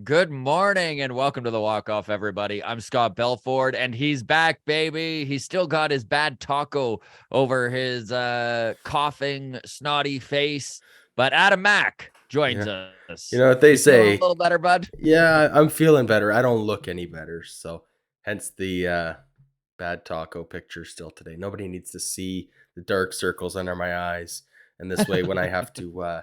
Good morning and welcome to the Walk-Off, everybody. I'm Scott Belford, and he's back, baby. He's still got his bad taco over his coughing, snotty face. But Adam Mack joins Yeah. You us. know what they You feeling a say? little better, bud? Yeah, I'm feeling better. I don't look any better. So, hence the bad taco picture still today. Nobody needs to see the dark circles under my eyes. And this way, when I have to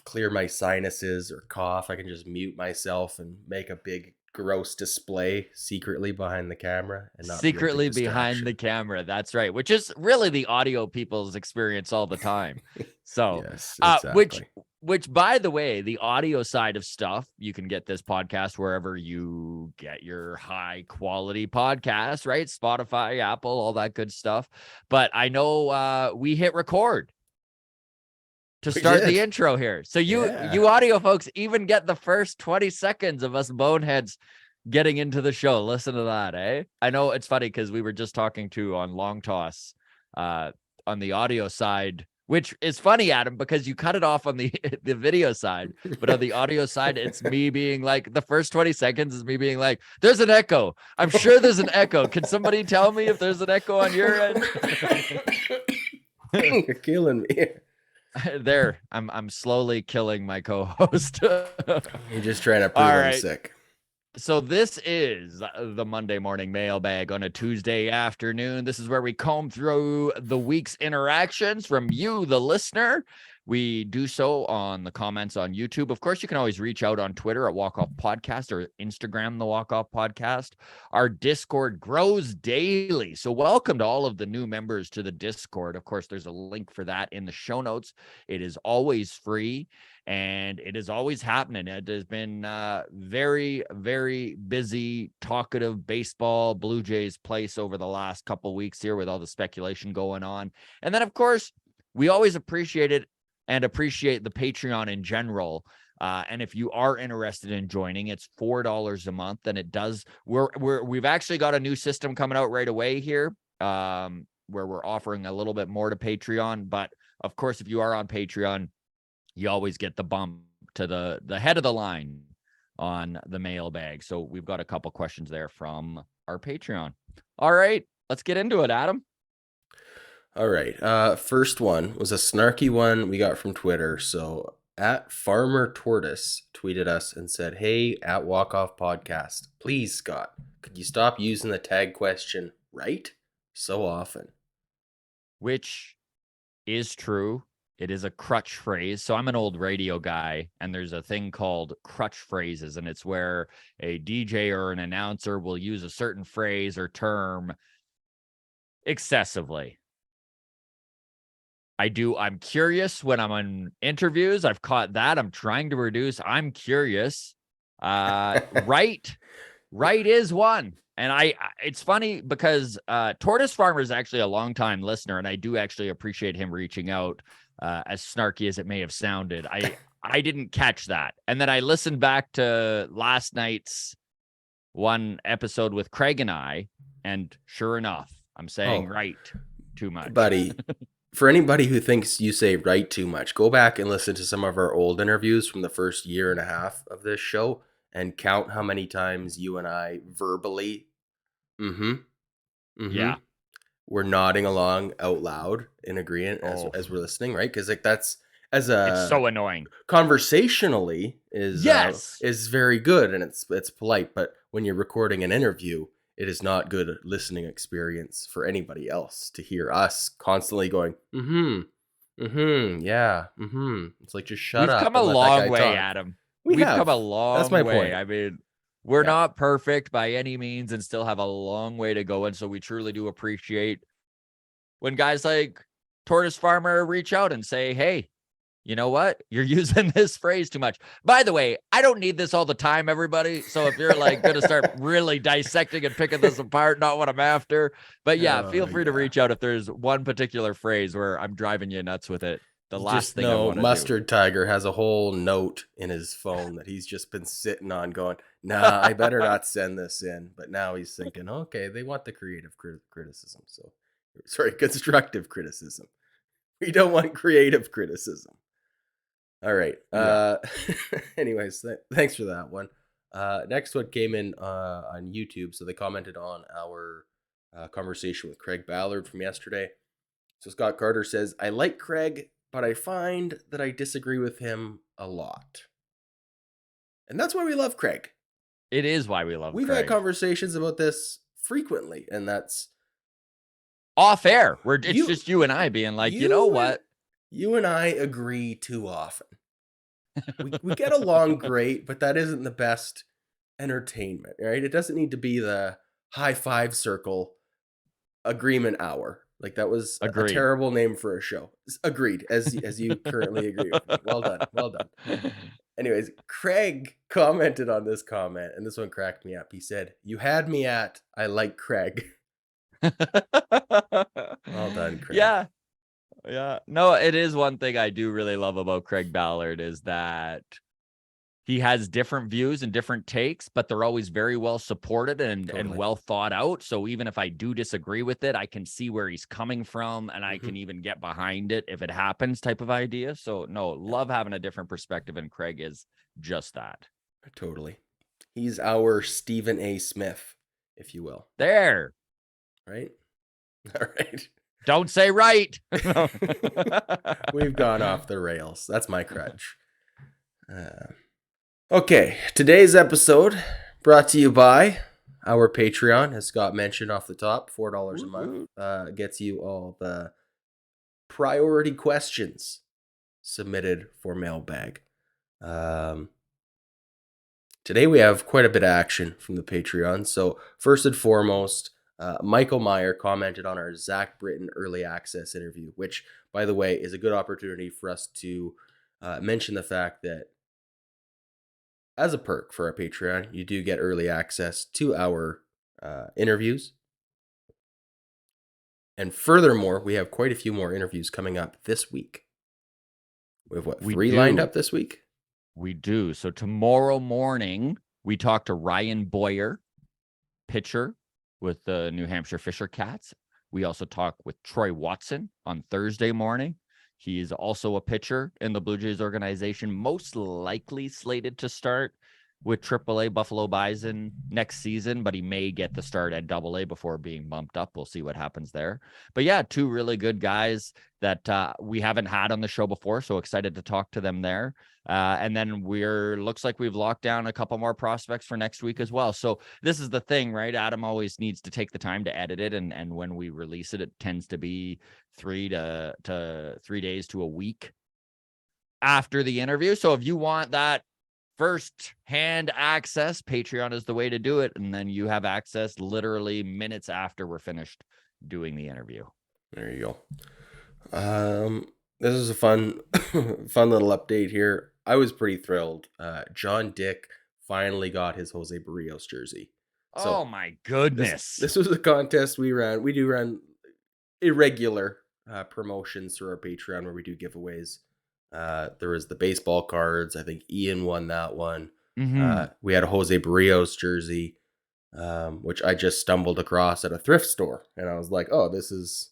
clear my sinuses or cough, I can just mute myself and make a big, gross display secretly behind the camera and not be a big Secretly behind the distraction. camera. That's right. Which is really the audio people's experience all the time. So, Yes, which exactly. by the way, the audio side of stuff, you can get this podcast wherever you get your high quality podcasts, right? Spotify, Apple, all that good stuff. But I know we hit record to We start the did. intro here. So Yeah. you audio folks even get the first 20 seconds of us boneheads getting into the show. Listen to that, eh? I know it's funny because we were just talking to on Long Toss on the audio side, which is funny, Adam, because you cut it off on the the video side, but on the audio side, it's me being like, the first 20 seconds is me being like, there's an echo. I'm sure there's an echo. Can somebody tell me if there's an echo on your end? You're killing me. There, I'm slowly killing my co-host. All You're just trying to prove I'm right. sick. So this is the Monday morning mailbag on a Tuesday afternoon. This is where we comb through the week's interactions from you, the listener. We do so on the comments on YouTube. Of course, you can always reach out on Twitter at Walk Off Podcast or Instagram, the Walk Off Podcast. Our Discord grows daily. So welcome to all of the new members to the Discord. Of course, there's a link for that in the show notes. It is always free. And it is always happening. It has been very, very busy, talkative baseball, Blue Jays place over the last couple of weeks here with all the speculation going on. And then, of course, we always appreciate it and appreciate the Patreon in general. And if you are interested in joining, it's $4 a month, and it does. We've actually got a new system coming out right away here, where we're offering a little bit more to Patreon. But of course, if you are on Patreon, you always get the bump to the head of the line on the mailbag. So we've got a couple questions there from our Patreon. All right, let's get into it, Adam. All right. First one was a snarky one we got from Twitter. So at Farmer Tortoise tweeted us and said, "Hey, at Walk Off Podcast, please, Scott, could you stop using the tag question right so often?" Which is true. It is a crutch phrase. So I'm an old radio guy, and there's a thing called crutch phrases, and it's where a DJ or an announcer will use a certain phrase or term excessively. I'm curious when I'm on interviews. I've caught that. I'm trying to reduce. I'm curious. Right is one. And it's funny because Tortoise Farmer is actually a longtime listener, and I do actually appreciate him reaching out, as snarky as it may have sounded. I didn't catch that. And then I listened back to last night's one episode with Craig and I, and sure enough, I'm saying Oh, right too much. buddy, for anybody who thinks you say right too much, go back and listen to some of our old interviews from the first year and a half of this show and count how many times you and I verbally, mm-hmm, mm-hmm, Yeah. we're nodding along out loud in agreement as Oh, as we're listening, right? Because like that's as it's a so annoying. conversationally Yes. is very good and it's polite, but when you're recording an interview, it is not good listening experience for anybody else to hear us constantly going, mm-hmm, mm-hmm, yeah, mm-hmm. It's like just shut We've up come a and let that long guy way, talk. Adam. We We've come a have. That's long my way. point. I mean, we're Yeah. not perfect by any means and still have a long way to go. And so we truly do appreciate when guys like Tortoise Farmer reach out and say, hey, you know what? You're using this phrase too much. By the way, I don't need this all the time, everybody. So if you're like going to start really dissecting and picking this apart, not what I'm after. But yeah, feel Oh free to yeah. reach out if there's one particular phrase where I'm driving you nuts with it. The You last just thing I know want to do. Mustard Tiger has a whole note in his phone that he's just been sitting on going, nah, I better not send this in. But now he's thinking, okay, they want the creative criticism. So, sorry, constructive criticism. We don't want creative criticism. All right. Yeah. Anyways, thanks for that one. Next one came in on YouTube, so they commented on our conversation with Craig Ballard from yesterday. So Scott Carter says, I like Craig, but I find that I disagree with him a lot. And that's why we love Craig. It is why we love We've had Craig. conversations about this frequently, and that's Off air. It's just you and I being like, you know what? You and I agree too often. We get along great, but that isn't the best entertainment, right? It doesn't need to be the high five circle agreement hour. Like that was a Agreed. terrible name for a show. Agreed, as you currently agree with me. Well done. Well done. Anyways, Craig commented on this comment, and this one cracked me up. He said, "You had me at I like Craig." Well done, Craig. Yeah. Yeah. No, it is one thing I do really love about Craig Ballard is that he has different views and different takes, but they're always very well supported and well thought out. So even if I do disagree with it, I can see where he's coming from and I can even get behind it if it happens type of idea. So no, love having a different perspective, and Craig is just that. Totally. He's our Stephen A. Smith, if you will. There. Right? All right. Don't say right. We've gone off the rails. That's my crutch. Okay, today's episode brought to you by our Patreon, as Scott mentioned off the top, $4 a month. Gets you all the priority questions submitted for mailbag. Today we have quite a bit of action from the Patreon. So first and foremost, Michael Meyer commented on our Zach Britton early access interview, which, by the way, is a good opportunity for us to mention the fact that as a perk for our Patreon, you do get early access to our interviews. And furthermore, we have quite a few more interviews coming up this week. We have three lined up this week? We do. So tomorrow morning, we talk to Ryan Boyer, pitcher with the New Hampshire Fisher Cats. We also talk with Troy Watson on Thursday morning. He is also a pitcher in the Blue Jays organization, most likely slated to start with AAA Buffalo Bison next season, but he may get the start at AA before being bumped up. We'll see what happens there. But yeah, two really good guys that we haven't had on the show before, so excited to talk to them there. And then looks like we've locked down a couple more prospects for next week as well. So this is the thing, right? Adam always needs to take the time to edit it. And when we release it, it tends to be 3 days to a week after the interview. So if you want that first hand access, Patreon is the way to do it. And then you have access literally minutes after we're finished doing the interview. There you go. This is a fun little update here. I was pretty thrilled. John Dick finally got his Jose Barrios jersey. So my goodness. This was a contest we ran. We do run irregular promotions through our Patreon where we do giveaways. There was the baseball cards. I think Ian won that one. We had a Jose Barrios jersey, which I just stumbled across at a thrift store. And I was like, oh, this is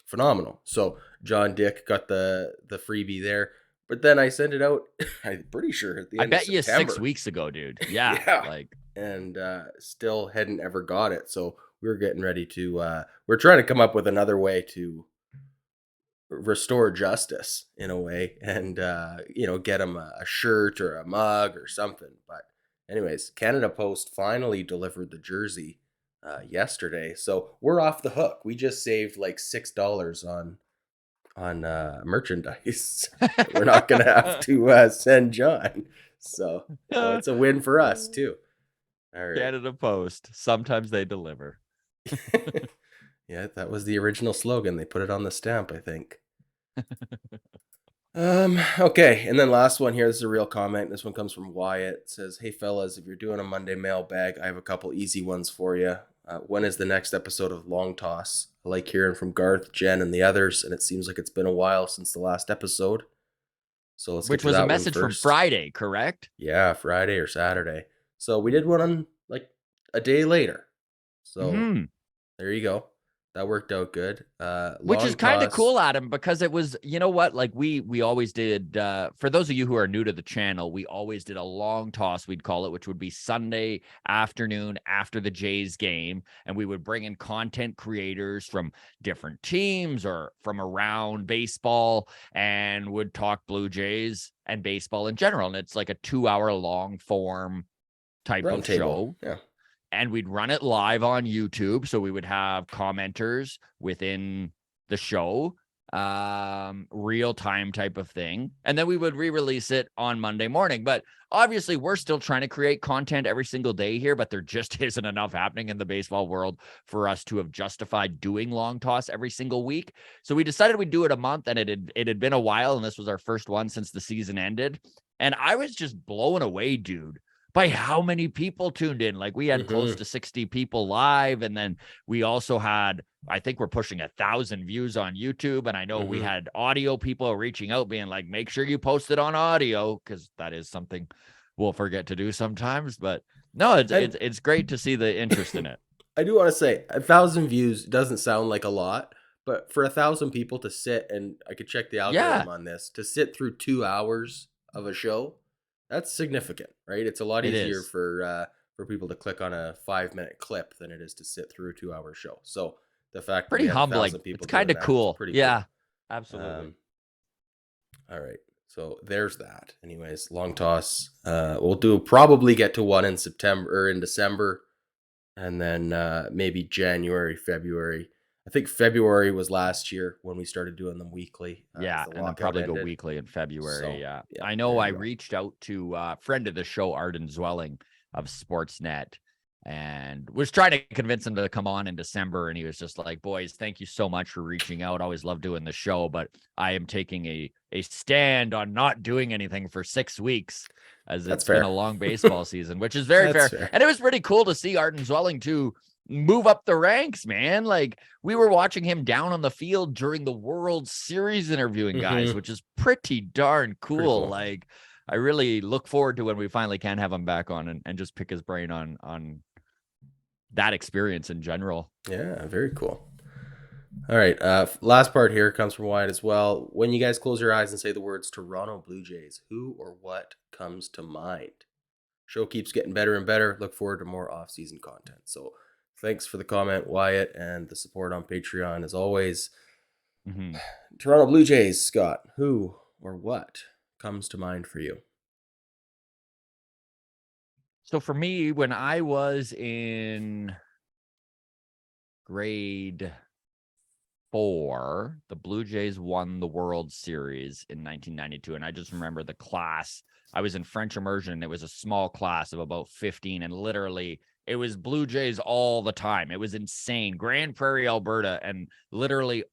phenomenal. So John Dick got the freebie there. But then I sent it out, I'm pretty sure at the end of September. I bet you 6 weeks ago, dude. Yeah. And still hadn't ever got it. So we were getting ready to, we're trying to come up with another way to restore justice in a way and, get him a shirt or a mug or something. But anyways, Canada Post finally delivered the jersey yesterday. So we're off the hook. We just saved like $6 on merchandise. We're not gonna have to send John, so it's a win for us too. All right. Canada Post, sometimes they deliver. Yeah, that was the original slogan. They put it on the stamp, I think. Okay, and then last one here. This is a real comment. This one comes from Wyatt. It says, "Hey fellas, if you're doing a Monday mailbag, I have a couple easy ones for you. When is the next episode of Long Toss? I like hearing from Garth, Jen, and the others, and it seems like it's been a while since the last episode. So let's Which was a message from Friday, correct? Yeah, Friday or Saturday. So we did one on like a day later. So there you go. That worked out good. Which is Long kind of toss. cool, Adam, because it was, you know what, like we always did, for those of you who are new to the channel, we always did a long toss, we'd call it, which would be Sunday afternoon after the Jays game, and we would bring in content creators from different teams or from around baseball and would talk Blue Jays and baseball in general. And it's like a 2-hour long form type Round of table. show, Yeah. and we'd run it live on YouTube. So we would have commenters within the show, real time type of thing. And then we would re-release it on Monday morning. But obviously, we're still trying to create content every single day here, but there just isn't enough happening in the baseball world for us to have justified doing long toss every single week. So we decided we'd do it a month, and it had been a while, and this was our first one since the season ended. And I was just blown away, dude, by how many people tuned in. Like, we had close to 60 people live, and then we also had, I think we're pushing 1,000 views on YouTube. And I know we had audio people reaching out being like, make sure you post it on audio, because that is something we'll forget to do sometimes. But no, it's great to see the interest in it. I do want to say 1,000 views doesn't sound like a lot, but for 1,000 people to sit, and I could check the Yeah, algorithm on this, to sit through 2 hours of a show, that's significant, right? It's a lot it easier is for people to click on a 5-minute clip than it is to sit through a 2-hour show. So the fact that we pretty had a humbling. thousand people It's kind doing of that is cool. pretty Yeah, cool. absolutely. All right. So there's that. Anyways, long toss. We'll probably get to one in September or in December, and then maybe January, February. I think February was last year when we started doing them weekly. As Yeah, the and then lockout probably go ended. weekly in February. So Yeah. yeah, I know there I you go. reached out to a friend of the show, Arden Zwelling of Sportsnet, and was trying to convince him to come on in December. And he was just like, boys, thank you so much for reaching out. Always love doing the show, but I am taking a stand on not doing anything for 6 weeks, as That's it's been a fair. long baseball season, which is very That's fair. fair. And it was pretty cool to see Arden Zwelling too move up the ranks, man. Like, we were watching him down on the field during the World Series interviewing guys, which is pretty darn Pretty cool. cool. Like, I really look forward to when we finally can have him back on and just pick his brain on that experience in general. Yeah, very cool. All right. Last part here comes from Wyatt as well. When you guys close your eyes and say the words Toronto Blue Jays, who or what comes to mind? Show keeps getting better and better. Look forward to more off-season content. So thanks for the comment, Wyatt, and the support on Patreon as always. Toronto Blue Jays, Scott, who or what comes to mind for you? So for me, when I was in grade 4, the Blue Jays won the World Series in 1992. And I just remember the class. I was in French immersion, and it was a small class of about 15. And literally, it was Blue Jays all the time. It was insane. Grand Prairie, Alberta. And literally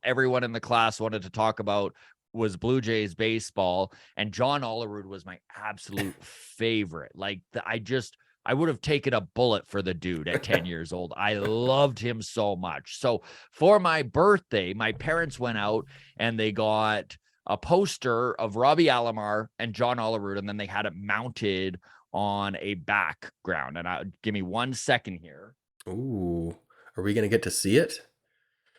everyone in the class wanted to talk about was Blue Jays baseball. And John Olerud was my absolute favorite. Like, I would have taken a bullet for the dude at 10 years old. I loved him so much. So for my birthday, my parents went out and they got a poster of Robbie Alomar and John Olerud, and then they had it mounted on a background. And give me 1 second here. Ooh, are we going to get to see it?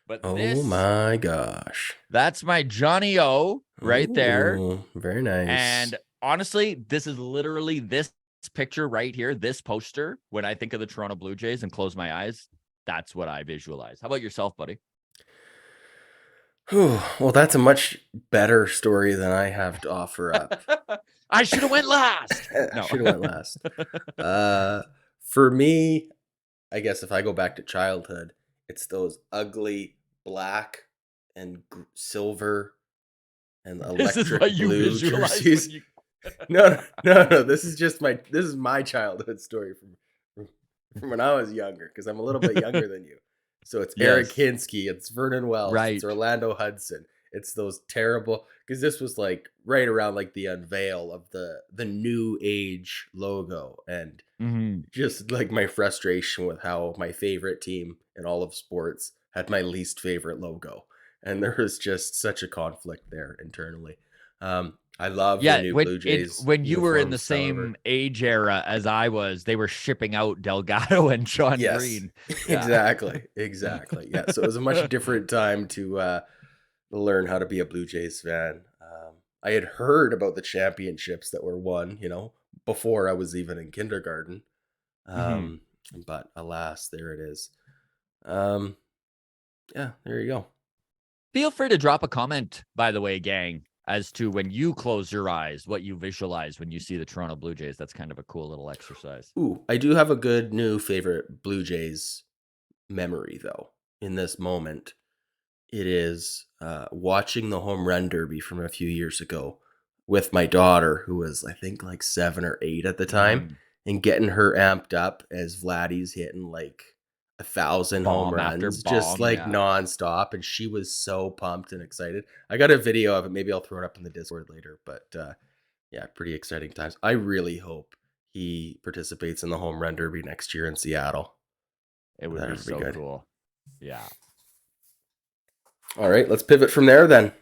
But Oh my gosh. That's my Johnny O right there. Ooh, very nice. And honestly, this is literally this picture right here, this poster. When I think of the Toronto Blue Jays and close my eyes, that's what I visualize. How about yourself, buddy? Whew, well, that's a much better story than I have to offer up. I should have went last. I should have went last. For me, I guess if I go back to childhood, it's those ugly black and silver and This is electric what you blue visualize jerseys. when you... No. This is my childhood story from when I was younger, because I'm a little bit younger than you. So it's Eric Hinsky, it's Vernon Wells, Right. it's Orlando Hudson. It's those terrible, because this was like right around like the unveil of the new age logo, and just like my frustration with how my favorite team in all of sports had my least favorite logo, and there was just such a conflict there internally. I love the Yeah, new Blue Jays when you were in the uniforms, same however. age era as I was, they were shipping out Delgado and John Yes, Green. Yeah. exactly. Yeah, so it was a much different time to learn how to be a Blue Jays fan. I had heard about the championships that were won, before I was even in kindergarten. Mhm. Um, but alas, there it is. Um, yeah, there you go. Feel free to drop a comment, by the way, gang, as to when you close your eyes, what you visualize when you see the Toronto Blue Jays. That's kind of a cool little exercise. Ooh, I do have a good new favorite Blue Jays memory though. In this moment, it is watching the home run derby from a few years ago with my daughter, who was I think like 7 or 8 at the time, Mhm. and getting her amped up as Vladdy's hitting like 1,000 home Bomb after runs, just bomb, like yeah. nonstop, and she was so pumped and excited. I got a video of it. Maybe I'll throw it up in the Discord later, but yeah, pretty exciting times. I really hope he participates in the home run derby next year in Seattle. It would That be would be so good. cool. Yeah. All right, let's pivot from there then.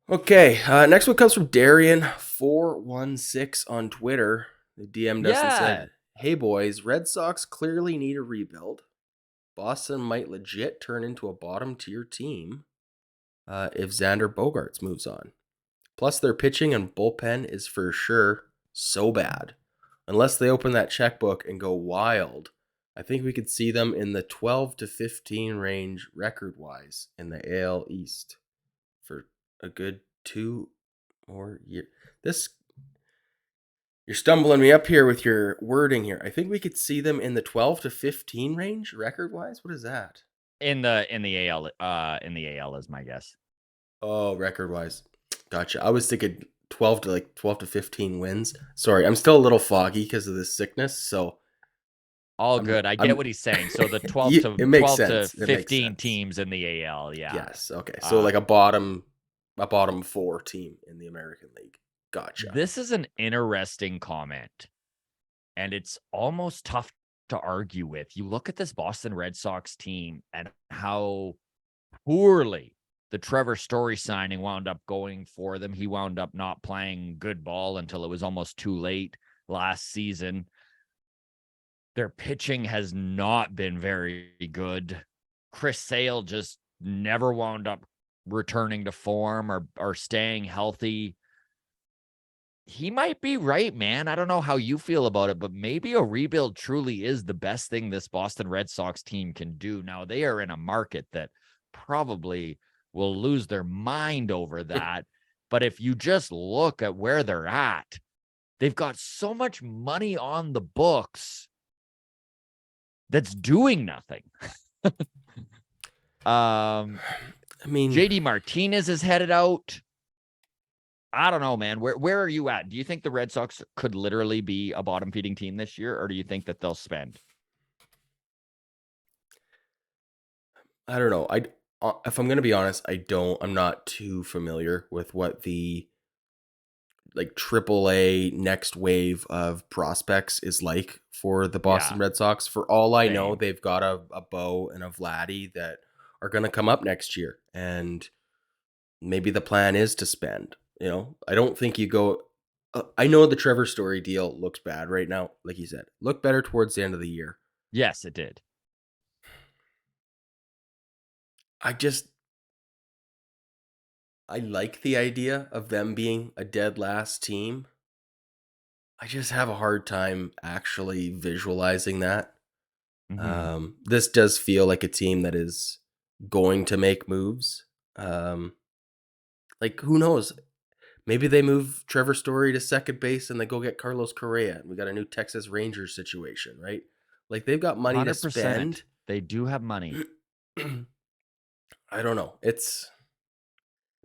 Okay, next one comes from Darian416 on Twitter. He DM'd us and Yeah. said, "Hey boys, Red Sox clearly need a rebuild. Boston might legit turn into a bottom tier team if Xander Bogaerts moves on. Plus, their pitching and bullpen is for sure so bad. Unless they open that checkbook and go wild, I think we could see them in the 12 to 15 range record wise in the AL East for a good 2 more years. This You're stumbling me up here with your wording here. I think we could see them in the 12 to 15 range record wise. What is that? In the AL is my guess. Oh, record wise. Gotcha. I was thinking 12 to 15 wins. Sorry, I'm still a little foggy because of this sickness, so All I'm good. I get I'm what he's saying. So the 12 yeah, to it makes 12 to sense. It makes 15 sense. teams in the AL, yeah. Yes. Okay. So like Uh a bottom 4 team in the American League. Gotcha. this is an interesting comment, and it's almost tough to argue with. You look at this Boston Red Sox team and how poorly the Trevor Story signing wound up going for them. He wound up not playing good ball until it was almost too late last season. Their pitching has not been very good. Chris Sale just never wound up returning to form or staying healthy. He might be right, man. I don't know how you feel about it, but maybe a rebuild truly is the best thing this Boston Red Sox team can do. Now, they are in a market that probably will lose their mind over that. But if you just look at where they're at, they've got so much money on the books that's doing nothing. I mean, JD Martinez is headed out. I don't know, man. Where are you at? Do you think the Red Sox could literally be a bottom feeding team this year, or do you think that they'll spend? I don't know. If I'm going to be honest, I'm not too familiar with what the like AAA next wave of prospects is like for the Boston Yeah, Red Sox. For all I know, same. they've got a Bo and a Vladdy that are going to come up next year, and maybe the plan is to spend. I don't think you go. I know the Trevor Story deal looks bad right now, like you said. Look better towards the end of the year. Yes, it did. I just I like the idea of them being a dead last team. I just have a hard time actually visualizing that. Hmm. This does feel like a team that is going to make moves. Um, like who knows? Maybe they move Trevor Story to second base and they go get Carlos Correa, and we got a new Texas Rangers situation, right? Like they've got money to 100%. spend. They do have money. I don't know. It's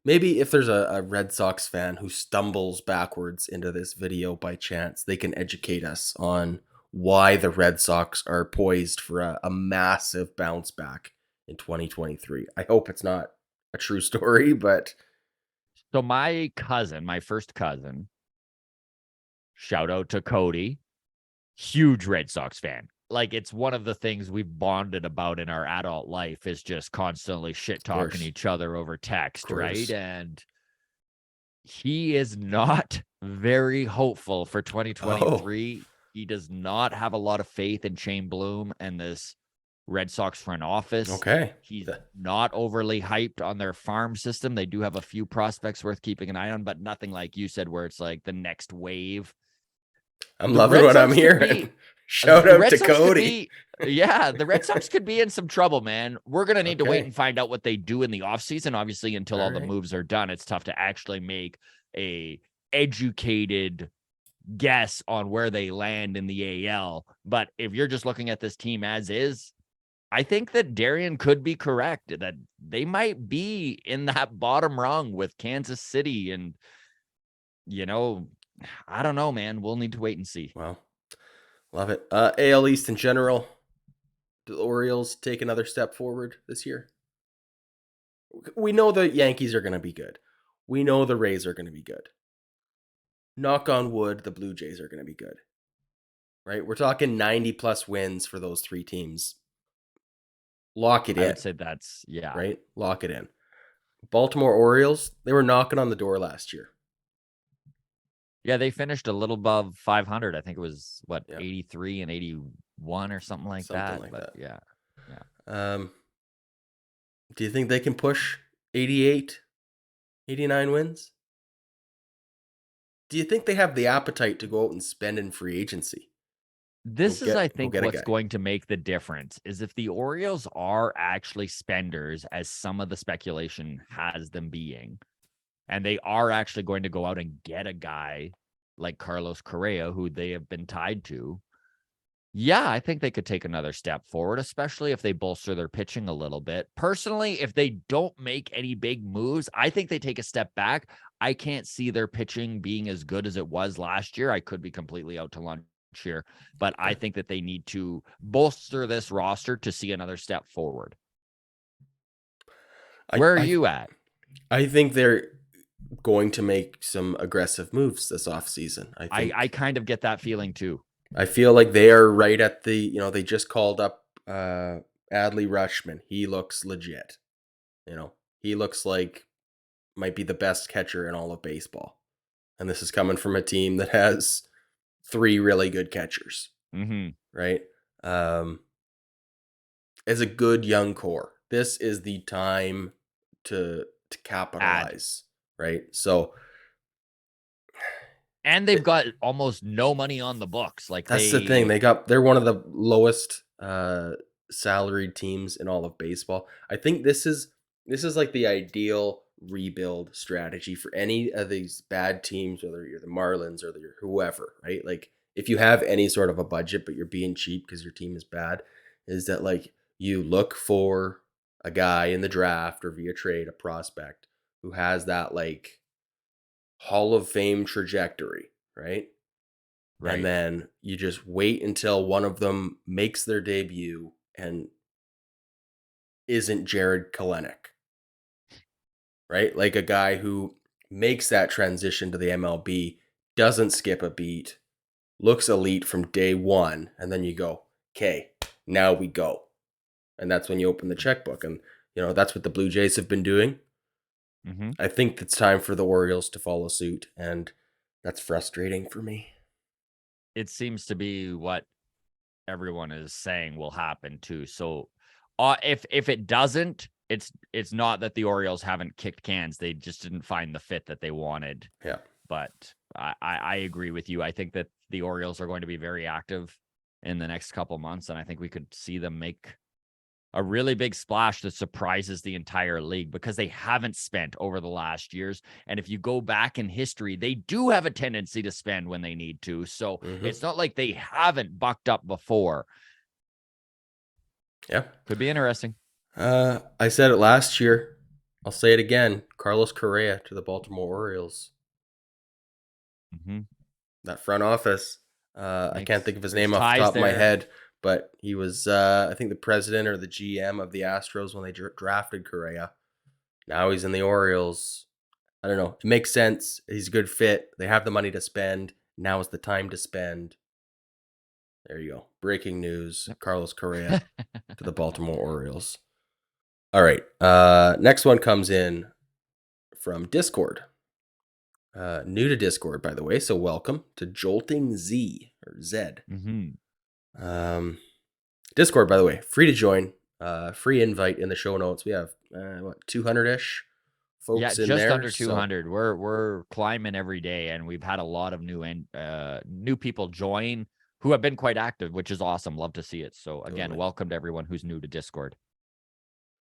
maybe if there's a Red Sox fan who stumbles backwards into this video by chance, they can educate us on why the Red Sox are poised for a massive bounce back in 2023. I hope it's not a true story, but So my cousin, my first cousin, shout out to Cody, huge Red Sox fan. Like it's one of the things we've bonded about in our adult life is just constantly shit of talking course, each other over of text, right? course. And He is not very hopeful for Oh, 2023. He does not have a lot of faith in Shane Bloom and this Red Sox front office. okay. He's not overly hyped on their farm system. They do have a few prospects worth keeping an eye on, but nothing like you said, where it's like the next wave. I'm The loving Red what I'm Sox could hearing. be Shout the out Red to Sox could Cody. be yeah, the Red Sox could be in some trouble, man. We're going to need to wait Okay. and find out what they do in the offseason. Obviously, until All all the right. moves are done, it's tough to actually make a educated guess on where they land in the AL. But if you're just looking at this team as is, I think that Darian could be correct that they might be in that bottom rung with Kansas City. And, I don't know, man. We'll need to wait and see. Well, love it. AL East in general. Do the Orioles take another step forward this year? We know the Yankees are going to be good. We know the Rays are going to be good. Knock on wood, the Blue Jays are going to be good. Right? We're talking 90 plus wins for those three teams. Lock it I in. would say that's, yeah. Right? Lock it in. Baltimore Orioles, they were knocking on the door last year. Yeah, they finished a little above 500. I think it was, Yeah. 83 and 81 or something like Something that. like But that. yeah. Do you think they can push 88, 89 wins? Do you think they have the appetite to go out and spend in free agency? This is, I Go think, get a what's guy. going to make the difference is if the Orioles are actually spenders, as some of the speculation has them being, and they are actually going to go out and get a guy like Carlos Correa, who they have been tied to. Yeah, I think they could take another step forward, especially if they bolster their pitching a little bit. Personally, if they don't make any big moves, I think they take a step back. I can't see their pitching being as good as it was last year. I could be completely out to lunch here, but I think that they need to bolster this roster to see another step forward. I, Where are I you at? I think they're going to make some aggressive moves this offseason. I kind of get that feeling too. I feel like they are right at the, they just called up Adley Rutschman. He looks legit. He looks like might be the best catcher in all of baseball. And this is coming from a team that has three really good catchers, Mm-hmm. right? Um, as a good young core, this is the time to Add. capitalize, right? So And they've got almost no money on the books. Like that's the thing. they They're one of the lowest salaried teams in all of baseball. I think this is like the ideal rebuild strategy for any of these bad teams, whether you're the Marlins or the whoever, right? Like if you have any sort of a budget but you're being cheap because your team is bad, is that like you look for a guy in the draft or via trade, a prospect who has that like Hall of Fame trajectory, right? And right. then you just wait until one of them makes their debut and isn't Jared Kelenic, right? Like a guy who makes that transition to the MLB, doesn't skip a beat, looks elite from day one, and then you go, okay, now we go. And that's when you open the checkbook. And, that's what the Blue Jays have been doing. Mm-hmm. I think it's time for the Orioles to follow suit. And that's frustrating for me. It seems to be what everyone is saying will happen too. So if it doesn't, it's not that the Orioles haven't kicked cans. They just didn't find the fit that they wanted. Yeah. But I agree with you. I think that the Orioles are going to be very active in the next couple months, and I think we could see them make a really big splash that surprises the entire league because they haven't spent over the last years. And if you go back in history, they do have a tendency to spend when they need to. So Mm-hmm. it's not like they haven't bucked up before. Yeah. Could be interesting. I said it last year. I'll say it again. Carlos Correa to the Baltimore Orioles. Mm-hmm. That front office. I can't think of his There's name off the ties top of my there. head, but he was, I think, the president or the GM of the Astros when they drafted Correa. Now he's in the Orioles. I don't know. It makes sense. He's a good fit. They have the money to spend. Now is the time to spend. There you go. Breaking news. Yep. Carlos Correa to the Baltimore Orioles. All right. Next one comes in from Discord. New to Discord, by the way, so welcome to Jolting Z or Zed. Um, Discord, by the way, free to join. Free invite in the show notes. We have 200-ish Yeah, folks in just there. under 200. We're climbing every day, and we've had a lot of new people join who have been quite active, which is awesome. Love to see it. So again, Totally. welcome to everyone who's new to Discord.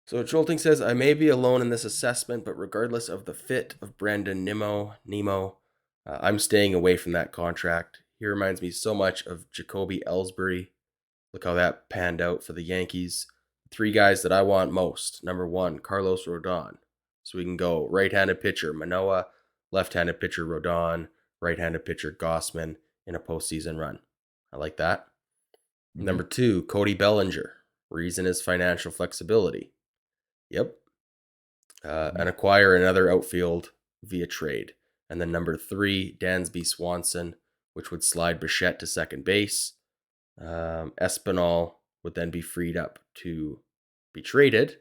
So Jolting says, I may be alone in this assessment, but regardless of the fit of Brandon Nemo, I'm staying away from that contract. He reminds me so much of Jacoby Ellsbury. Look how that panned out for the Yankees. 3 guys that I want most. Number 1, Carlos Rodon. So we can go right-handed pitcher Manoah, left-handed pitcher Rodon, right-handed pitcher Gossman in a postseason run. I like that. Number 2, Cody Bellinger. Reason is financial flexibility. Yep. And acquire another outfield via trade. And then number 3, Dansby Swanson, which would slide Bichette to second base. Espinal would then be freed up to be traded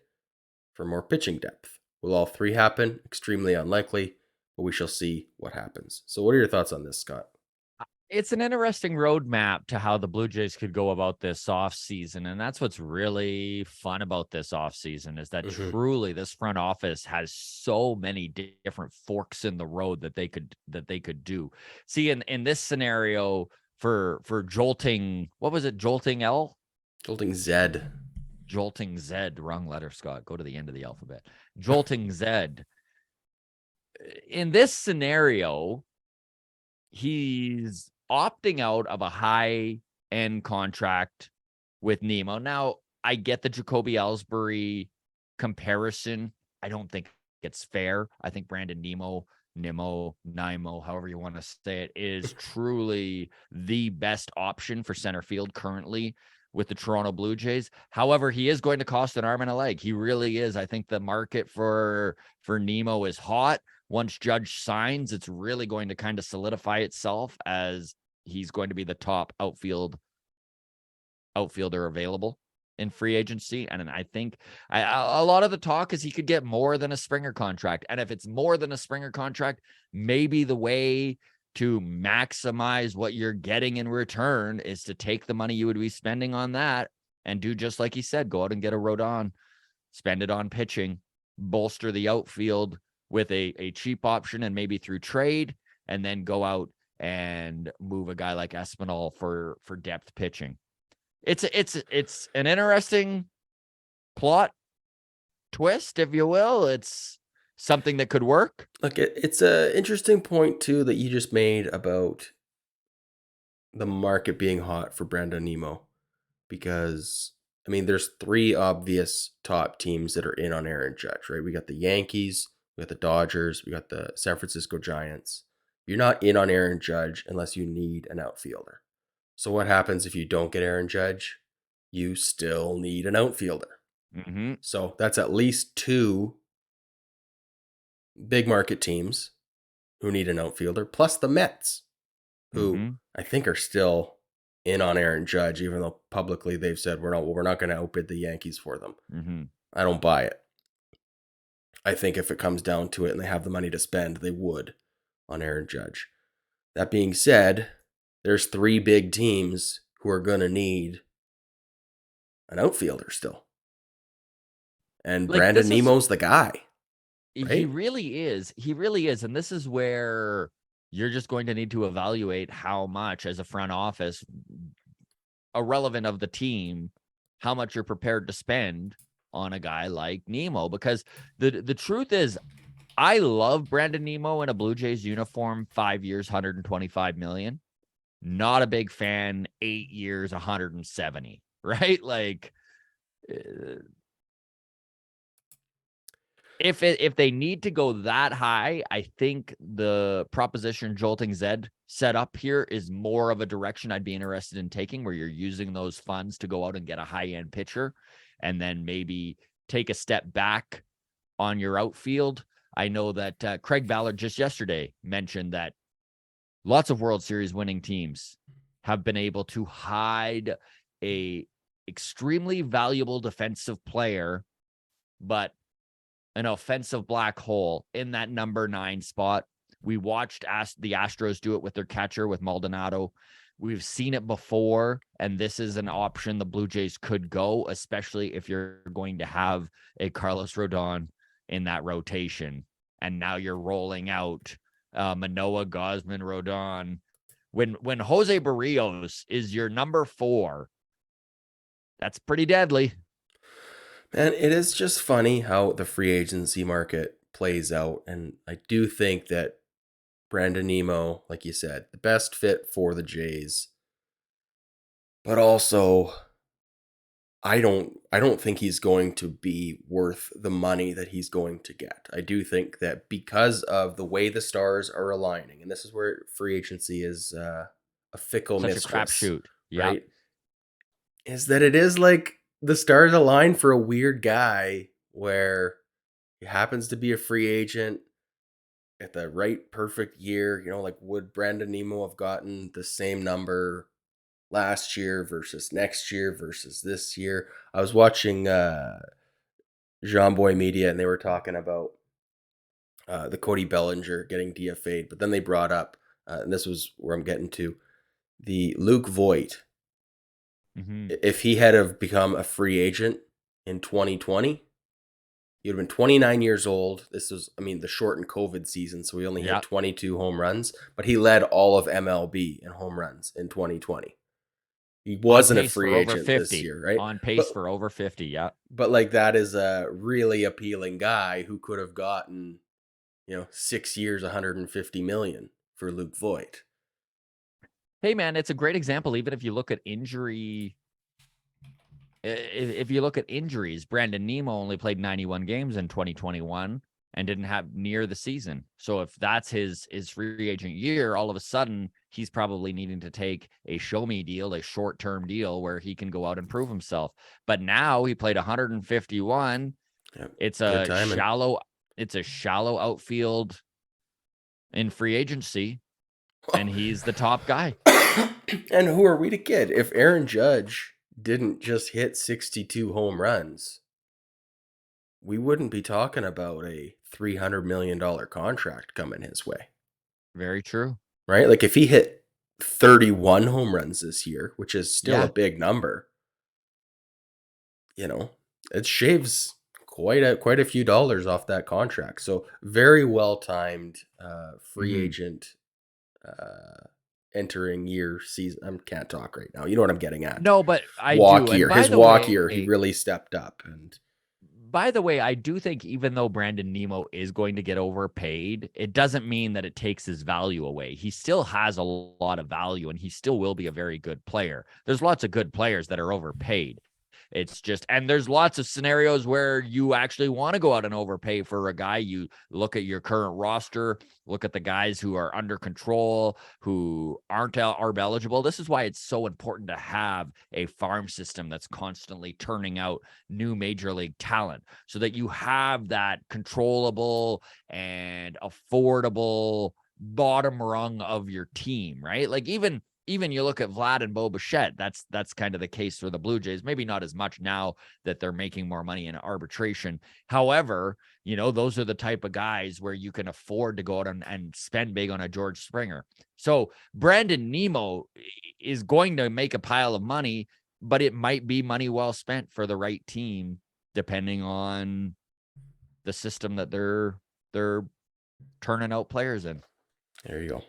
for more pitching depth. Will all 3 happen? Extremely unlikely, but we shall see what happens. So what are your thoughts on this, Scott? It's an interesting roadmap to how the Blue Jays could go about this offseason. And that's what's really fun about this offseason is that truly this front office has so many different forks in the road that they could do. See, in this scenario for jolting, what was it? Jolting L? Jolting Z. Jolting Z, wrong letter, Scott. Go to the end of the alphabet. Jolting Z. In this scenario, he's opting out of a high-end contract with Nemo. Now, I get the Jacoby Ellsbury comparison. I don't think it's fair. I think Brandon Nemo, however you want to say it, is truly the best option for center field currently with the Toronto Blue Jays. However, he is going to cost an arm and a leg. He really is. I think the market for Nemo is hot. Once Judge signs, it's really going to kind of solidify itself as he's going to be the top outfielder available in free agency. And I think a lot of the talk is he could get more than a Springer contract. And if it's more than a Springer contract, maybe the way to maximize what you're getting in return is to take the money you would be spending on that and do just like he said, go out and get a Rodon, spend it on pitching, bolster the outfield with a cheap option and maybe through trade, and then go out and move a guy like Espinal for depth pitching. It's an interesting plot twist, if you will. It's something that could work. Look, it's an interesting point, too, that you just made about the market being hot for Brandon Nemo. Because, I mean, there's 3 obvious top teams that are in on Aaron Judge, right? We got the Yankees, we got the Dodgers, we got the San Francisco Giants. You're not in on Aaron Judge unless you need an outfielder. So what happens if you don't get Aaron Judge? You still need an outfielder. So that's at least 2 big market teams who need an outfielder, plus the Mets, who I think are still in on Aaron Judge, even though publicly they've said we're not going to outbid the Yankees for them. I don't buy it. I think if it comes down to it and they have the money to spend, they would on Aaron Judge. That being said, there's 3 big teams who are going to need an outfielder still. And like Brandon Nemo's the guy. Right? He really is. He really is. And this is where you're just going to need to evaluate how much as a front office, irrelevant of the team, how much you're prepared to spend on a guy like Nemo. Because the truth is, I love Brandon Nemo in a Blue Jays uniform, 5 years, $125 million. Not a big fan, 8 years, 170, right? Like, if they need to go that high, I think the proposition Jolting Zed set up here is more of a direction I'd be interested in taking, where you're using those funds to go out and get a high-end pitcher and then maybe take a step back on your outfield. I know that Craig Ballard just yesterday mentioned that lots of World Series winning teams have been able to hide a extremely valuable defensive player, but an offensive black hole in that number 9 spot We watched the Astros do it with their catcher, with Maldonado. We've seen it before, and this is an option the Blue Jays could go, especially if you're going to have a Carlos Rodon in that rotation. And now you're rolling out Manoah, Gosman, Rodon. When Jose Barrios is your number 4, that's pretty deadly. And it is just funny how the free agency market plays out. And I do think that Brandon Nemo, like you said, the best fit for the Jays. But also, I don't think he's going to be worth the money that he's going to get. I do think that because of the way the stars are aligning, and this is where free agency is a fickle Such a mistress, crapshoot. Yeah. right? Is that it is like the stars align for a weird guy where he happens to be a free agent at the right perfect year. Like would Brandon Nemo have gotten the same number last year versus next year versus this year? I was watching Jean Boy Media and they were talking about the Cody Bellinger getting DFA'd, but then they brought up, and this was where I'm getting to, the Luke Voigt. Mm-hmm. If he had have become a free agent in 2020, he would have been 29 years old. This was, the shortened COVID season, so he only hit 22 home runs, but he led all of MLB in home runs in 2020. He wasn't a free agent this year, right? On pace for over 50, yeah. But like that is a really appealing guy who could have gotten, 6 years, 150 million for Luke Voigt. Hey man, it's a great example. Even if you look at injuries, Brandon Nemo only played 91 games in 2021 and didn't have near the season. So if that's his free agent year, all of a sudden he's probably needing to take a show me deal, a short-term deal where he can go out and prove himself. But now he played 151. Yep. It's a shallow outfield in free agency, and he's the top guy. And who are we to kid? If Aaron Judge didn't just hit 62 home runs, we wouldn't be talking about a $300 million contract coming his way. Very true. Right? Like if he hit 31 home runs this year, which is still a big number, it shaves quite a few dollars off that contract. So very well timed free agent entering year season. I can't talk right now. You know what I'm getting at? No, but I walk do. Year. His walk year, he really stepped up. And by the way, I do think even though Brandon Nemo is going to get overpaid, it doesn't mean that it takes his value away. He still has a lot of value, and he still will be a very good player. There's lots of good players that are overpaid. It's just, and there's lots of scenarios where you actually want to go out and overpay for a guy. You look at your current roster, look at the guys who are under control, who aren't ARB eligible. This is why it's so important to have a farm system that's constantly turning out new major league talent so that you have that controllable and affordable bottom rung of your team, right? Like even you look at Vlad and Bo Bichette, that's kind of the case for the Blue Jays. Maybe not as much now that they're making more money in arbitration. However, those are the type of guys where you can afford to go out and spend big on a George Springer. So Brandon Nemo is going to make a pile of money, but it might be money well spent for the right team, depending on the system that they're turning out players in. There you go.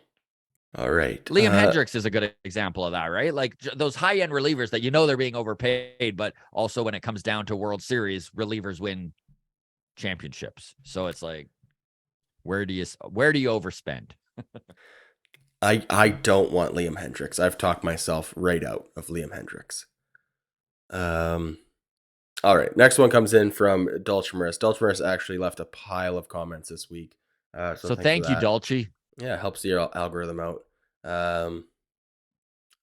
All right. Liam Hendricks is a good example of that, right? Like those high-end relievers that they're being overpaid, but also when it comes down to World Series, relievers win championships. So it's like, where do you overspend? I don't want Liam Hendricks. I've talked myself right out of Liam Hendricks. All right. Next one comes in from Dulcimeris. Dulcimeris actually left a pile of comments this week. So thank you, Dulce. Yeah, helps the algorithm out.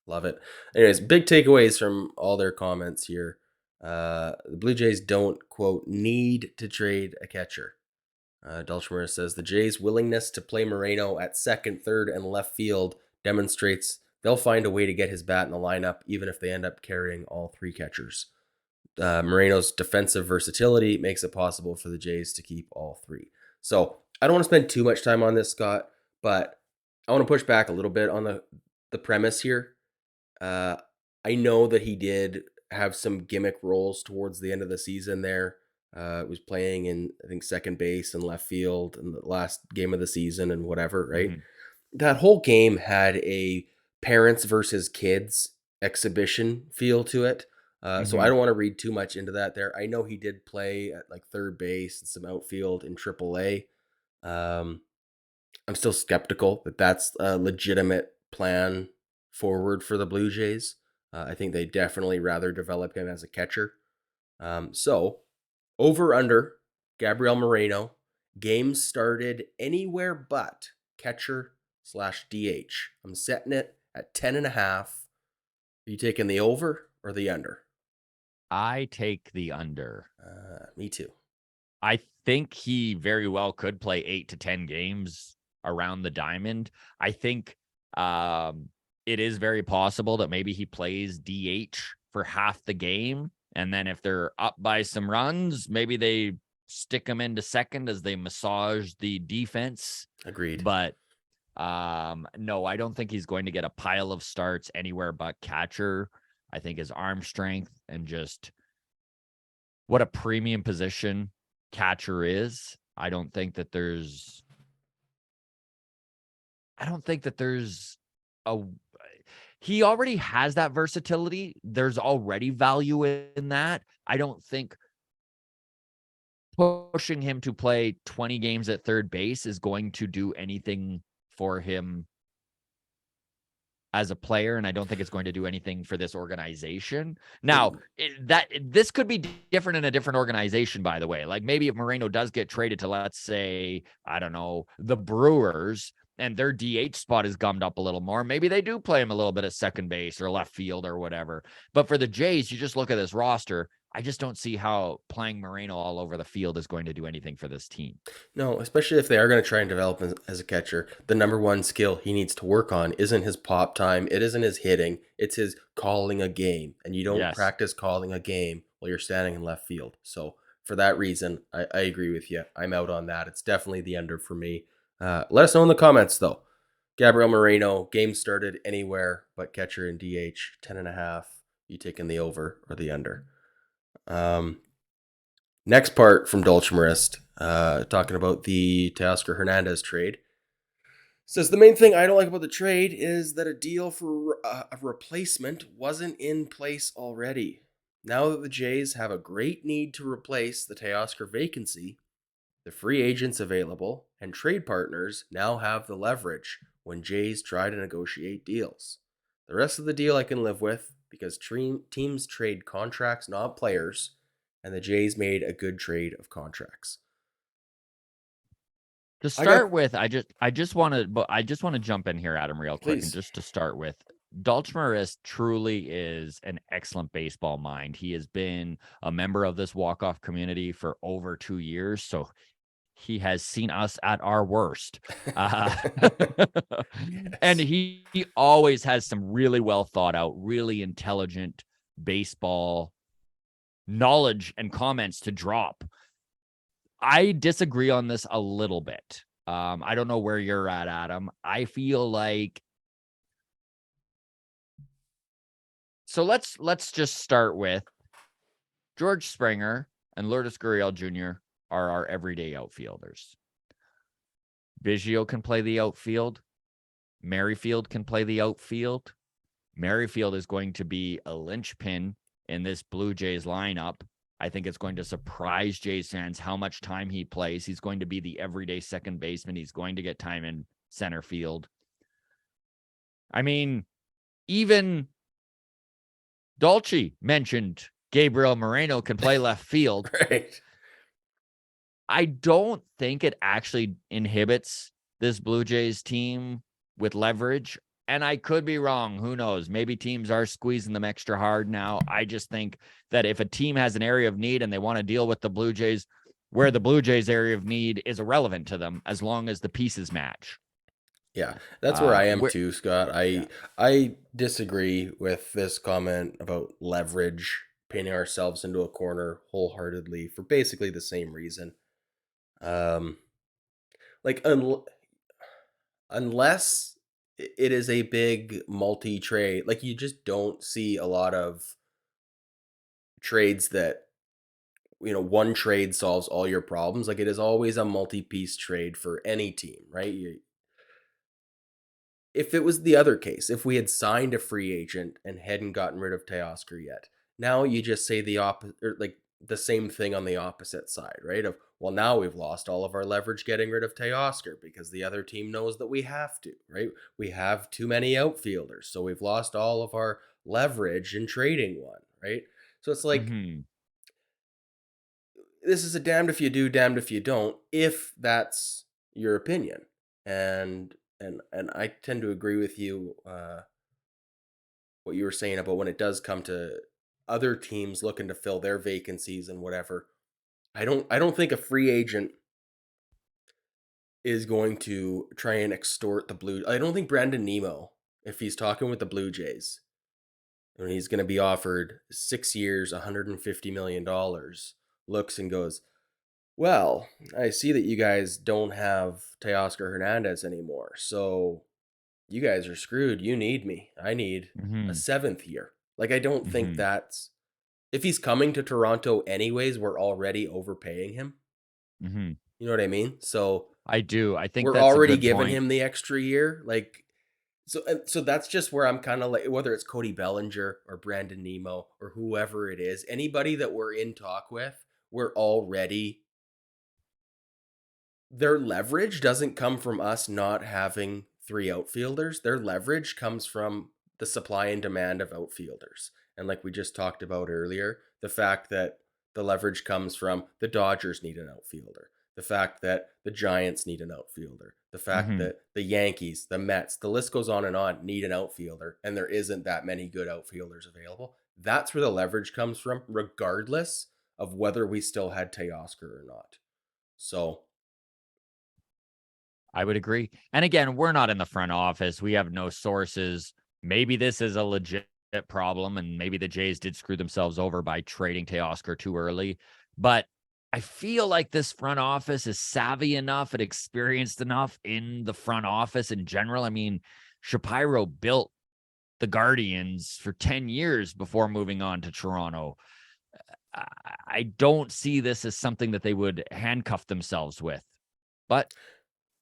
Love it. Anyways, big takeaways from all their comments here. The Blue Jays don't, quote, need to trade a catcher. Dulcimer says the Jays' willingness to play Moreno at second, third, and left field demonstrates they'll find a way to get his bat in the lineup, even if they end up carrying all three catchers. Moreno's defensive versatility makes it possible for the Jays to keep all three. So I don't want to spend too much time on this, Scott, But I want to push back a little bit on the premise here. Uh, I know that he did have some gimmick roles towards the end of the season there. Was playing in, I think, second base and left field in the last game of the season and whatever, right? Mhm. That whole game had a parents versus kids exhibition feel to it. So I Mhm. don't want to read too much into that there. I know he did play at like third base and some outfield in AAA. Um, I'm still skeptical that that's a legitimate plan forward for the Blue Jays. I think they definitely rather develop him as a catcher. So over under Gabrielle Moreno, games started anywhere but catcher slash DH. I'm setting it at 10.5. Are you taking the over or the under? I take the under. Me too. I think he very well could play 8 to 10 games around the diamond. I think um, it is very possible that maybe he plays DH for half the game. And then if they're up by some runs, maybe they stick him into second as they massage the defense. Agreed. But no, I don't think he's going to get a pile of starts anywhere but catcher. I think his arm strength and just what a premium position catcher is. I don't think that there's a he already has that versatility. There's already value in that. I don't think pushing him to play 20 games at third base is going to do anything for him as a player, and I don't think it's going to do anything for this organization. Now, this could be different in a different organization, by the way. Like maybe if Moreno does get traded to, let's say, I don't know, the Brewers, and their DH spot is gummed up a little more, maybe they do play him a little bit at second base or left field or whatever. But for the Jays, you just look at this roster. I just don't see how playing Moreno all over the field is going to do anything for this team. No, especially if they are going to try and develop him as a catcher. The number one skill he needs to work on isn't his pop time. It isn't his hitting. It's his calling a game. And you don't Yes. practice calling a game while you're standing in left field. So for that reason, I agree with you. I'm out on that. It's definitely the under for me. Let us know in the comments, though. Gabrielle Moreno, game started anywhere but catcher and DH, 10.5. You taking the over or the under? Um, Next part from Dolchmarist, talking about the Teoscar Hernandez trade. Says the main thing I don't like about the trade is that a deal for a replacement wasn't in place already. Now that the Jays have a great need to replace the Teoscar vacancy, the free agents available and trade partners now have the leverage when Jays try to negotiate deals. The rest of the deal I can live with because teams trade contracts, not players, and the Jays made a good trade of contracts. To I got, start with, I just want to jump in here, Adam, real quick, and please. just to start with, Dalton truly is an excellent baseball mind. He has been a member of this walk-off community for over 2 years, so he has seen us at our worst. Uh, and Yes. he always has some really well thought out, really intelligent baseball knowledge and comments to drop. I disagree on this a little bit. I don't know where you're at, Adam. I feel like so let's just start with George Springer and Lourdes Gurriel Jr. are our everyday outfielders. Biggio can play the outfield. Merrifield can play the outfield. Merrifield is going to be a linchpin in this Blue Jays lineup. I think it's going to surprise Jays fans how much time he plays. He's going to be the everyday second baseman. He's going to get time in center field. I mean, even Dolce mentioned Gabriel Moreno can play left field. Right. I don't think it actually inhibits this Blue Jays team with leverage. And I could be wrong. Who knows? Maybe teams are squeezing them extra hard now. I just think that if a team has an area of need and they want to deal with the Blue Jays, where the Blue Jays area of need is irrelevant to them as long as the pieces match. Yeah, that's where I am Where, too, Scott. yeah. I disagree with this comment about leverage, painting ourselves into a corner wholeheartedly for basically the same reason. Um, like unless it is a big multi-trade, like you just don't see a lot of trades that, one trade solves all your problems. Like, it is always a multi-piece trade for any team, right? If it was the other case, if we had signed a free agent and hadn't gotten rid of Teoscar yet, now you just say the opposite, or like the same thing on the opposite side, right? Of, well, now we've lost all of our leverage getting rid of Teoscar because the other team knows that we have to, right? We have too many outfielders, so we've lost all of our leverage in trading one, right? So it's like, Hmm. this is a damned if you do, damned if you don't, if that's your opinion. And I tend to agree with you, what you were saying about when it does come to other teams looking to fill their vacancies and whatever. I don't think a free agent is going to try and extort the Blue. I don't think Brandon Nemo, if he's talking with the Blue Jays, and he's going to be offered 6 years, $150 million, looks and goes, well, I see that you guys don't have Teoscar Hernandez anymore, so you guys are screwed. You need me. I need a Hmm. seventh year. Like, I don't think Hmm. that's, if he's coming to Toronto anyways, we're already overpaying him. Hmm. You know what I mean? So I do. I think we're that's a already good giving point. him the extra year. Like, so that's just where I'm kind of like, whether it's Cody Bellinger or Brandon Nemo or whoever it is, anybody that we're in talk with, we're already, their leverage doesn't come from us not having three outfielders. Their leverage comes from the supply and demand of outfielders. And like we just talked about earlier, the fact that the leverage comes from the Dodgers need an outfielder, the fact that the Giants need an outfielder, the fact Hmm. that the Yankees, the Mets, the list goes on and on, need an outfielder, and there isn't that many good outfielders available. That's where the leverage comes from, regardless of whether we still had Teoscar or not. So, I would agree. And again, we're not in the front office. We have no sources. Maybe this is a legit problem, and maybe the Jays did screw themselves over by trading Teoscar too early. But I feel like this front office is savvy enough and experienced enough in the front office in general. I mean, Shapiro built the Guardians for 10 years before moving on to Toronto. I don't see this as something that they would handcuff themselves with. But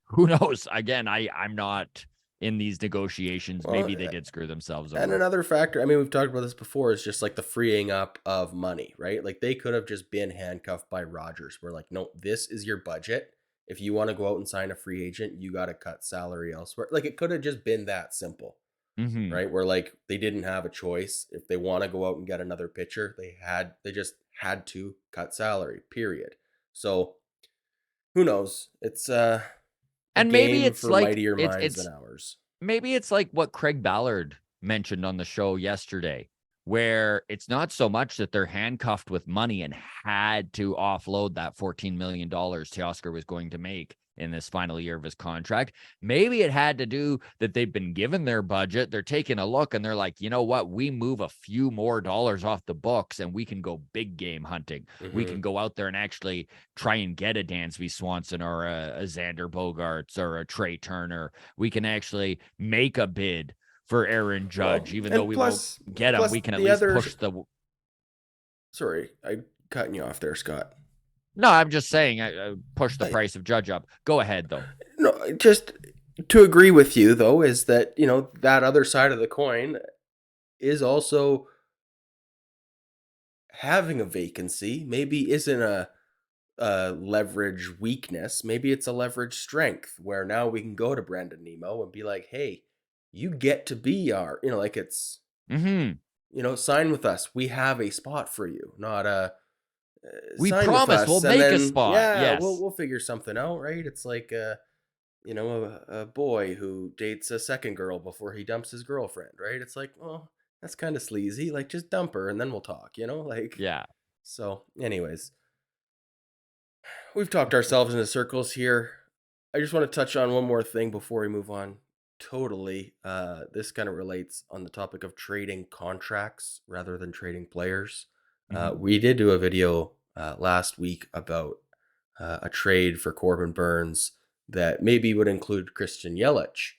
who knows? Again, I'm not in these negotiations. well, Maybe they did screw themselves and over. another factor, I mean, we've talked about this before, is just like the freeing up of money, right? Like, they could have just been handcuffed by Rogers. We're like, no, this is your budget. If you want to go out and sign a free agent, you got to cut salary elsewhere. Like, it could have just been that simple, Hmm. right? Where like they didn't have a choice. If they want to go out and get another pitcher, they just had to cut salary, period. So who knows? It's a And maybe game it's for like mightier it's minds than it's ours. maybe it's like what Craig Ballard mentioned on the show yesterday, where it's not so much that they're handcuffed with money and had to offload that $14 million Teoscar was going to make in this final year of his contract. Maybe it had to do that they've been given their budget. They're taking a look and they're like, you know what? We move a few more dollars off the books and we can go big game hunting. We Hmm. can go out there and actually try and get a Dansby Swanson or a Xander Bogaerts or a Trey Turner. We can actually make a bid for Aaron Judge, Well, even though and we won't plus, get him. plus We can at the least other. push the. Sorry, I cutting you off there, Scott. No, I'm just saying, push the I, price of Judge up. Go ahead though. no, just to agree with you though, is that that other side of the coin is also having a vacancy. Maybe isn't a leverage weakness. Maybe it's a leverage strength where now we can go to Brandon Nemo and be like, hey, you get to be our, like it's, Hmm. sign with us. We have a spot for you, not a We sign with promise we'll us. And make a then, spot. yeah, we'll, Yes. we'll figure something out, right? It's like, a boy who dates a second girl before he dumps his girlfriend, right? It's like, well, that's kind of sleazy. Like, just dump her and then we'll talk, like, Yeah. so, anyways, we've talked ourselves into circles here. I just want to touch on one more thing before we move on. Totally. This kind of relates on the topic of trading contracts rather than trading players. Hmm. We did do a video last week about a trade for Corbin Burns that maybe would include Christian Yelich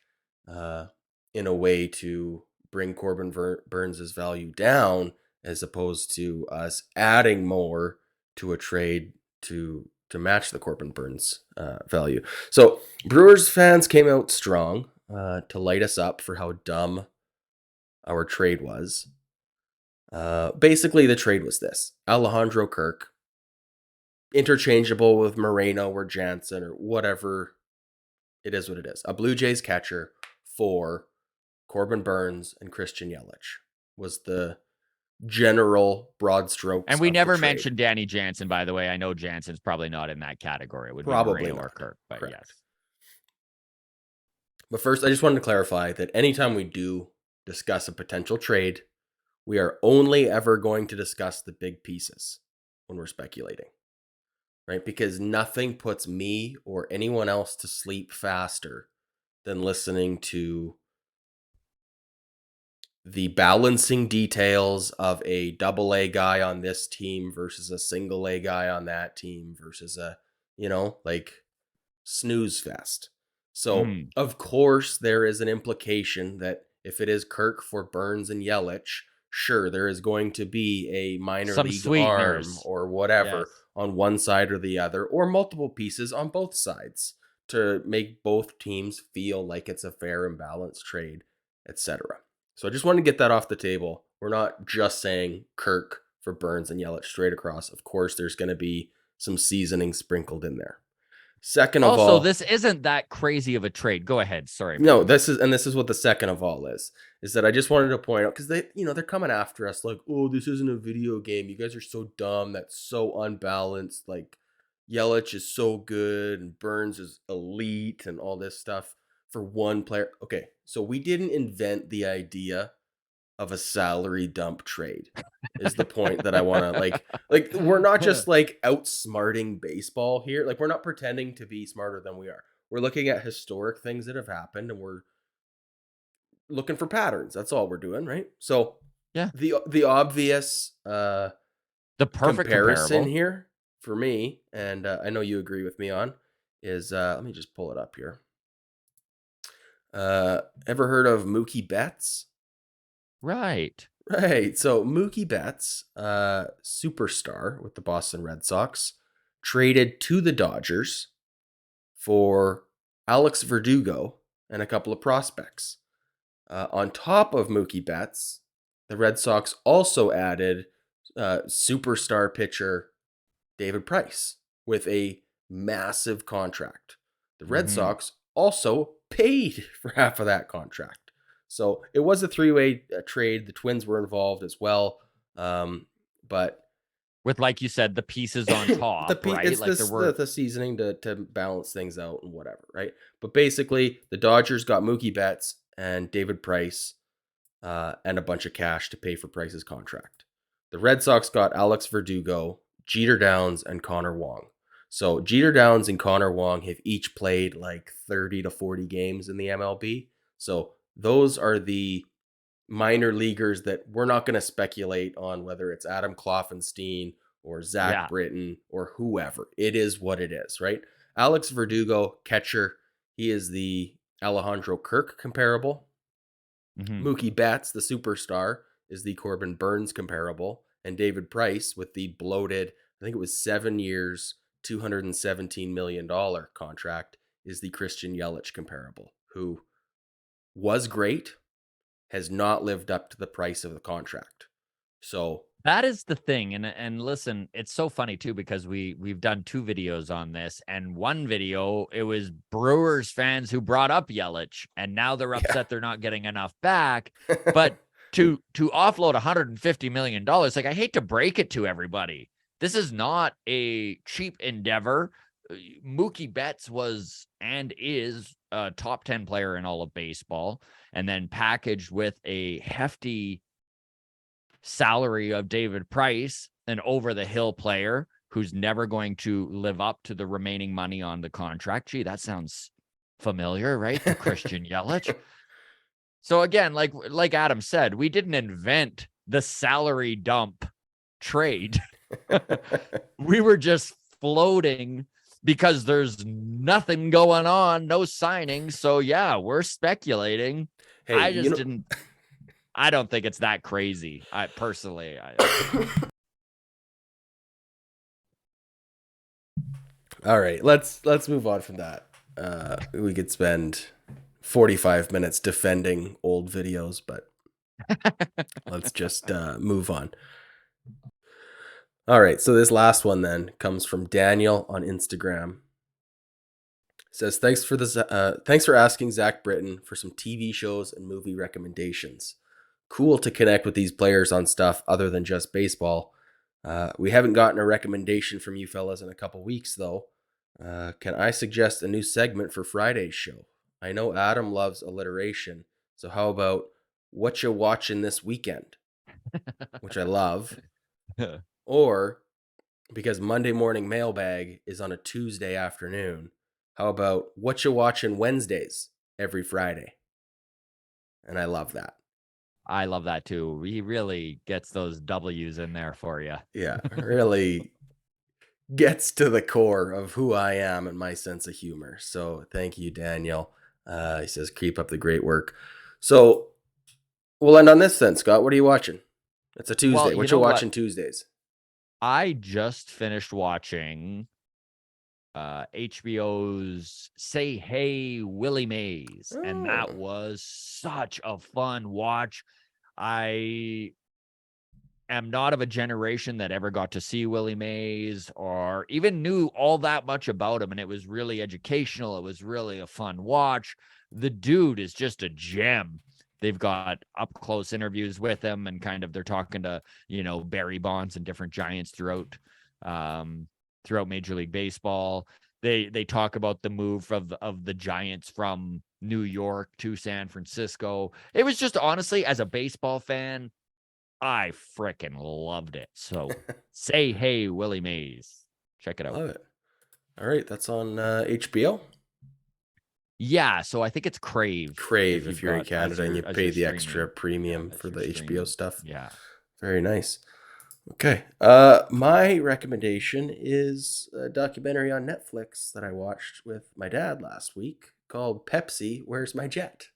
in a way to bring Corbin Burns' value down, as opposed to us adding more to a trade to match the Corbin Burns value. So Brewers fans came out strong to light us up for how dumb our trade was. Basically, the trade was this: Alejandro Kirk, interchangeable with Moreno or Jansen or whatever. It is what it is. A Blue Jays catcher for Corbin Burns and Christian Yelich was the general broad strokes And we of the never trade. mentioned Danny Jansen, by the way. I know Jansen's probably not in that category. It would Probably be Moreno or not. Kirk, but Correct. yes. But first, I just wanted to clarify that anytime we do discuss a potential trade, we are only ever going to discuss the big pieces when we're speculating, right? Because nothing puts me or anyone else to sleep faster than listening to the balancing details of a double A guy on this team versus a single A guy on that team versus a, like snooze fest. So, of course, there is an implication that if it is Kirk for Burns and Yelich, sure, there is going to be a minor Some league sweeteners. arm or whatever Yes. on one side or the other, or multiple pieces on both sides to make both teams feel like it's a fair and balanced trade, etc. So I just wanted to get that off the table. We're not just saying Kirk for Burns and Yelich straight across. Of course, there's going to be some seasoning sprinkled in there. Second of Also, all, this isn't that crazy of a trade. Go ahead. Sorry. no, this is what the second of all is that I just wanted to point out, because they're coming after us like, oh, this isn't a video game. You guys are so dumb. That's so unbalanced. Like, Yelich is so good and Burns is elite and all this stuff for one player. Okay, so we didn't invent the idea of a salary dump trade, is the point that I want to like we're not just like outsmarting baseball here. Like, we're not pretending to be smarter than we are. We're looking at historic things that have happened and we're looking for patterns. That's all we're doing, right? So Yeah. the obvious The perfect comparison comparable. here for me, and I know you agree with me on, is let me just pull it up here. Ever heard of Mookie Betts? Right. Right. So Mookie Betts, superstar with the Boston Red Sox, traded to the Dodgers for Alex Verdugo and a couple of prospects. On top of Mookie Betts, the Red Sox also added superstar pitcher David Price with a massive contract. The Red Sox also paid for half of that contract. So it was a three-way trade. The Twins were involved as well. But with, like you said, the pieces on top, right? It's like the seasoning to balance things out and whatever, right? But basically, the Dodgers got Mookie Betts and David Price and a bunch of cash to pay for Price's contract. The Red Sox got Alex Verdugo, Jeter Downs, and Connor Wong. So Jeter Downs and Connor Wong have each played like 30 to 40 games in the MLB. So those are the minor leaguers that we're not going to speculate on whether it's Adam Kloffenstein or Zach Britton or whoever. It is what it is, right? Alex Verdugo, catcher, he is the Alejandro Kirk comparable. Mookie Betts, the superstar, is the Corbin Burns comparable. And David Price, with the bloated, I think it was 7 years, $217 million contract, is the Christian Yelich comparable, who was great, has not lived up to the price of the contract. So that is the thing. And listen, it's so funny too, because we've done 2 videos on this, and one video, it was Brewers fans who brought up Yelich, and now they're upset they're not getting enough back. But to offload $150 million, like, I hate to break it to everybody, this is not a cheap endeavor. Mookie Betts was and is a top 10 player in all of baseball, and then packaged with a hefty salary of David Price, an over-the-hill player who's never going to live up to the remaining money on the contract. Gee, that sounds familiar, right? The Christian Yelich. So again, like Adam said, we didn't invent the salary dump trade. We were just floating because there's nothing going on, no signings. So yeah, we're speculating. Hey, I just didn't. I don't think it's that crazy. I personally, All right, let's move on from that. We could spend 45 minutes defending old videos, but let's just move on. All right, so this last one then comes from Daniel on Instagram. Says thanks for asking Zach Britton for some TV shows and movie recommendations. Cool to connect with these players on stuff other than just baseball. We haven't gotten a recommendation from you fellas in a couple weeks though. Can I suggest a new segment for Friday's show? I know Adam loves alliteration, so how about what you watching this weekend, which I love, or because Monday morning mailbag is on a Tuesday afternoon, how about what you watching Wednesdays every Friday? And I love that. I love that too. He really gets those W's in there for you. Yeah, really gets to the core of who I am and my sense of humor. So thank you, Daniel. He says, keep up the great work. So we'll end on this then, Scott. What are you watching? It's a Tuesday. Well, What you watching Tuesdays? I just finished watching HBO's Say Hey Willie Mays, and that was such a fun watch. I am not of a generation that ever got to see Willie Mays or even knew all that much about him, and it was really educational. It was really a fun watch. The dude is just a gem. They've got up close interviews with him, and kind of they're talking to, Barry Bonds and different Giants throughout Major League Baseball. They talk about the move of the Giants from New York to San Francisco. It was just, honestly, as a baseball fan, I freaking loved it. So Say Hey Willie Mays. Check it out. Love it. All right, that's on HBO. Yeah, so I think it's Crave. Crave if you're in Canada and you pay the extra premium for the HBO stuff. Yeah. Very nice. Okay. My recommendation is a documentary on Netflix that I watched with my dad last week called Pepsi, Where's My Jet?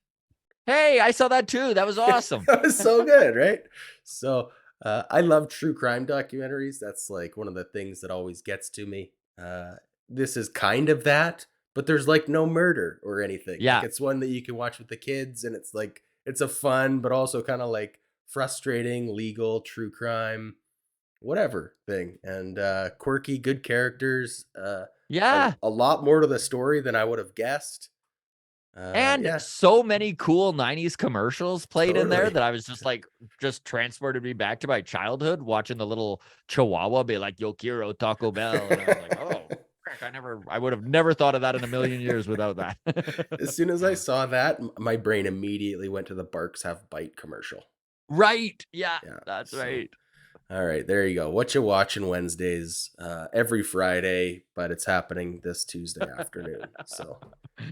Hey, I saw that too. That was awesome. That was so good, right? So I love true crime documentaries. That's like one of the things that always gets to me. This is kind of that, but there's like no murder or anything. Yeah. Like, it's one that you can watch with the kids, and it's like, it's a fun, but also kind of like frustrating, legal, true crime, whatever thing. And quirky, good characters. Yeah. A lot more to the story than I would have guessed. And so many cool 90s commercials played in there that I was just transported me back to my childhood, watching the little Chihuahua be like, Yo quiero Taco Bell. And I was like, oh, frick, I would have never thought of that in a million years without that. As soon as I saw that, my brain immediately went to the Barks Have Bite commercial. Right. Yeah, that's right. All right, there you go. What you watching Wednesdays every Friday, but it's happening this Tuesday afternoon. So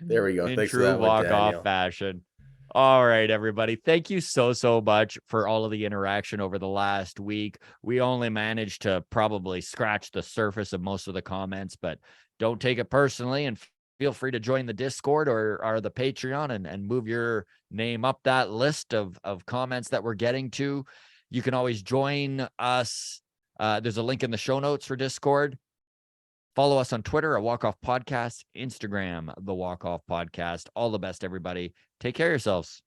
there we go. In Thanks true for that one, Daniel. walk-off fashion. All right, everybody. Thank you so much for all of the interaction over the last week. We only managed to probably scratch the surface of most of the comments, but don't take it personally, and feel free to join the Discord or the Patreon and move your name up that list of comments that we're getting to. You can always join us. There's a link in the show notes for Discord. Follow us on Twitter at Walk Off Podcast, Instagram, The Walk Off Podcast. All the best, everybody. Take care of yourselves.